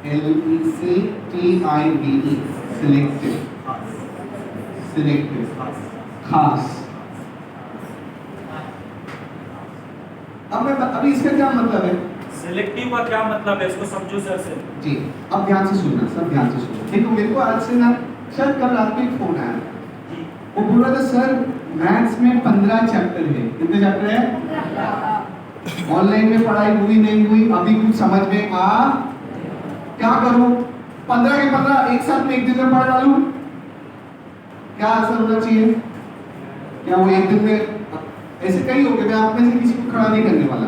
SELECTIVE, selective, selective, खास। अभी इसका क्या मतलब है? सिलेक्टिव का क्या मतलब है, इसको समझो सर से। जी, अब ध्यान से सुनना, सब ध्यान से सुनना। देखो, मेरे को आज से ना, सर कल रात में एक फोन आया, वो बोल रहा था सर मैथ्स में 15 चैप्टर है। कितने चैप्टर है? ऑनलाइन में पढ़ाई हुई नहीं हुई, अभी कुछ समझ में आ, क्या करूं? 15 के 15 एक साथ में एक दिन में पढ़ डालूं? क्या आंसर होना चाहिए? क्या वो एक दिन में? ऐसे कई होंगे, मैं आप में से किसी को खड़ा नहीं करने वाला।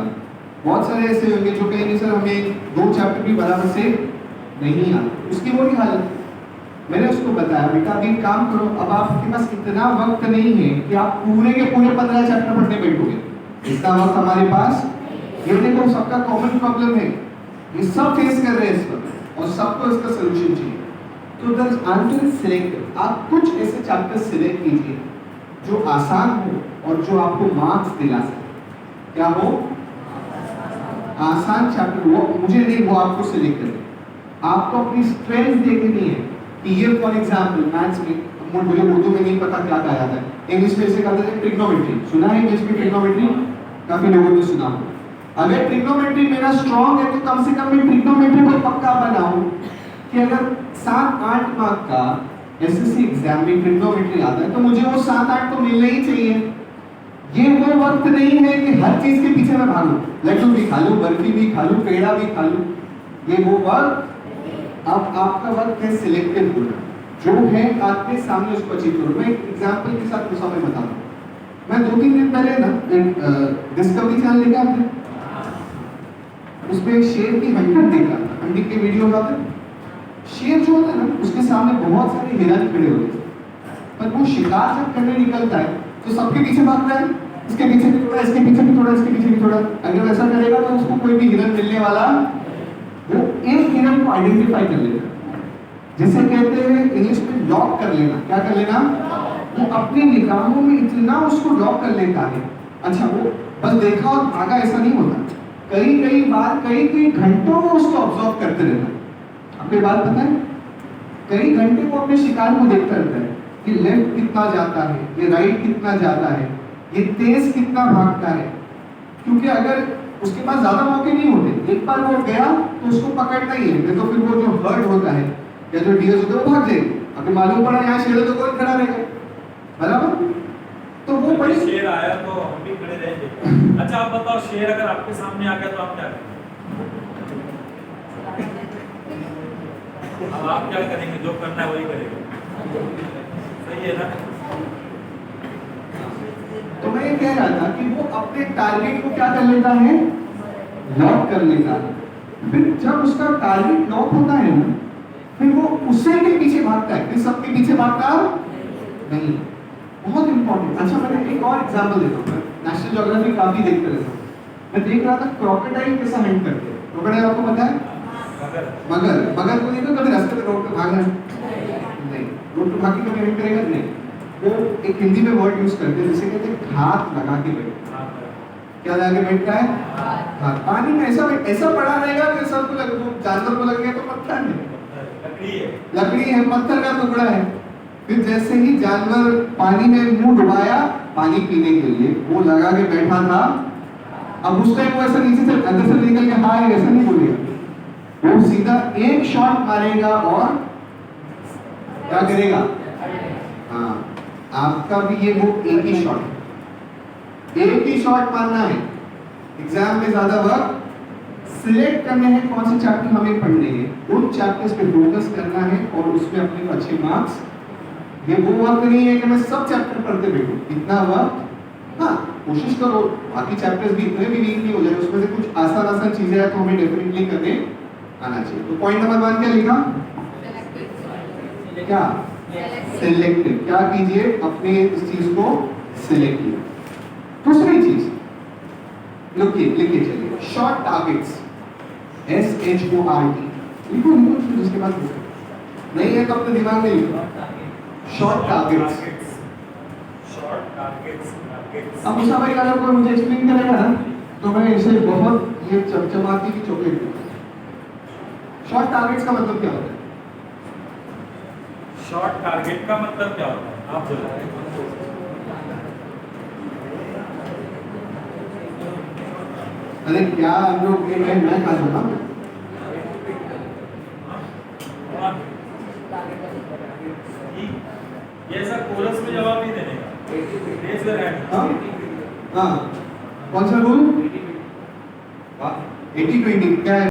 बहुत सारे ऐसे होंगे जो कहेंगे सर हमें 2 चैप्टर भी बराबर से नहीं आते, उसकी वो नहीं हालत। मैंने उसको बताया बेटा अभी काम करो, अब आपके पास इतना वक्त नहीं है कि आप पूरे के पूरे 15 चैप्टर पढ़ने बैठोगे, इतना वक्त हमारे पास। ये देखो सबका कॉमन प्रॉब्लम है, ये सब फेस कर रहे हैं इस वक्त और सबको इसका सोल्यूशन चाहिए। तो द आंसर इज सिलेक्ट। आप कुछ ऐसे चैप्टर सिलेक्ट कीजिए जो आसान हो और जो आपको मार्क्स दिला सके। क्या हो? आसान चैप्टर वो मुझे नहीं, वो आपको सिलेक्ट करना। आपको अपनी स्ट्रेंथ देखनी है कि ये फॉर एग्जांपल मैथ्स में मुझे उर्दू में नहीं पता क्या कहा जाता है, इंग्लिश में इसे कहते हैं ट्रिग्नोमेट्री। सुना है इंग्लिश में ट्रिग्नोमेट्री? काफी लोगों ने सुना हो। अगर ट्रिग्नोमेट्री मेरा स्ट्रांग है तो कम से कम मैं ट्रिग्नोमेट्री को पक्का बनाऊं कि अगर 7-8 मार्क का एसएससी एग्जाम में ट्रिग्नोमेट्री आता है तो मुझे वो 7-8 तो मिलना ही चाहिए। ये वो वक्त नहीं है कि हर चीज के पीछे मैं भागूं, लड्डू भी खा लूं, बर्फी भी खा लूं, पेड़ा भी खा लूं। ये वो वक्त, अब आपका वक्त है सिलेक्टिव होना, जो है आपके सामने उसको अचीव करो। मैं एक एग्जांपल के साथ दूसरा मैं बताता हूँ। मैं 2-3 दिन पहले ना डिस्कवरी चैनल देखा आपने, उसमें शेर की हंटिंग देखा, हंटिंग के वीडियो आते हैं। शेर जो होता है ना उसके सामने बहुत सारे हिरन खड़े होते हैं, पर वो शिकार जब करने निकलता है तो सबके पीछे भागता है, इसके पीछे भी थोड़ा, इसके पीछे भी थोड़ा, इसके पीछे भी थोड़ा। अगर ऐसा करेगा तो उसको कोई भी हिरन मिलने वाला, वो एक हिरन को आइडेंटिफाई कर लेगा, जिसे कहते हैं इंग्लिश में लॉक कर लेना। क्या कर लेना? वो अपनी निगाहों में इतना उसको लॉक कर लेता है। अच्छा, वो बस देखा और भागा ऐसा नहीं होता, कई बार कई घंटों वो उसको ऑब्जर्व करते रहना। आपको बात पता है, कई घंटे वो अपने शिकार को देखता रहता है कि लेफ्ट कितना जाता है, ये राइट कितना जाता है, ये तेज कितना भागता है। क्योंकि अगर उसके पास ज्यादा मौके नहीं होते, एक बार वो गया तो उसको पकड़ना ही है, तो फिर वो जो हर्ड होता है या जो डियर्स होते हैं वो भाग जाएंगे। अभी मालूम पड़ा यहाँ शेर तो कोई खड़ा रहेगा, बराबर? तो वो बड़ी शेर आया तो हम भी खड़े रहेंगे। अच्छा आप बताओ, शेर अगर आपके सामने आ गया तो आप क्या करेंगे? अब आप क्या करेंगे? जो करना है वही करेंगे, सही है ना? तो मैं ये कह रहा था कि वो अपने टारगेट को क्या कर लेता है? लॉक कर लेता है। फिर जब उसका टारगेट लॉक होता है ना, फिर वो उसी के पीछे भागता है, फिर सबके पीछे भागता नहीं। बहुत इंपॉर्टेंट। अच्छा, मैंने एक और एग्जांपल देता हूँ। नेशनल ज्योग्राफी काफी देखते रहता हूँ। मैं देख रहा था क्रोकोडाइल कैसा हंट करते हैं। क्रोकोडाइल आपको पता है? मगर को देखो कभी रास्ते में रोड पे भाग रहा है? नहीं। रोड पे भाग के कभी हंट करेगा? नहीं। वो एक हिंदी में वर्ड यूज करते हैं जिसे कहते हैं घात लगा के बैठना। क्या लगा के बैठता है? घात। पानी में ऐसा पड़ा रहेगा कि सबको जानवर को लग गया तो पत्थर है, लकड़ी है, पत्थर का टुकड़ा है। फिर जैसे ही जानवर पानी में मुंह डुबाया पानी पीने के लिए, वो लगा के बैठा था। अब उस टाइम वो ऐसा नीचे से अंदर से निकल के हाय ऐसा नहीं बोलेगा, वो सीधा एक शॉट मारेगा और क्या करेगा? हाँ, आपका भी ये वो एक ही शॉट मारना है। एग्जाम में ज्यादा वक्त सिलेक्ट करने हैं कौन से चैप्टर हमें पढ़ने हैं, उन चैप्टर्स पे फोकस करना है और उसमें अपने को अच्छे मार्क्स। ये वो वक्त नहीं है कि मैं सब चैप्टर पढ़ते बैठूं, इतना वक्त। हाँ, कोशिश करो बाकी चैप्टर्स भी इतने भी वीक नहीं हो जाए, उसमें से कुछ आसान चीजें हैं तो हमें डेफिनेटली करने आना चाहिए। तो पॉइंट नंबर 1 क्या लिखा? क्या? सिलेक्टिव। क्या कीजिए? अपने इस चीज को सिलेक्ट कीजिए। दूसरी चीज लिखिए चलिए, शॉर्ट टारगेट्स, SHORT लिखो, उसके बाद नहीं है तो अपने दिमाग में लिखो, शॉर्ट टारगेट्स। अब उस समय अगर कोई मुझे एक्सप्लेन करेगा ना तो मैं इसे बहुत ये चमचमाती की चॉकलेट दूंगा। शॉर्ट टारगेट्स का मतलब क्या होता है? शॉर्ट टारगेट का मतलब क्या होता है आप बोलो। अरे क्या हम लोग मैं खा लूंगा। ये ऐसा कोरस में जवाब नहीं देने का। Raise your hand. हाँ, कौन सा रूल? 80-20 क्या है?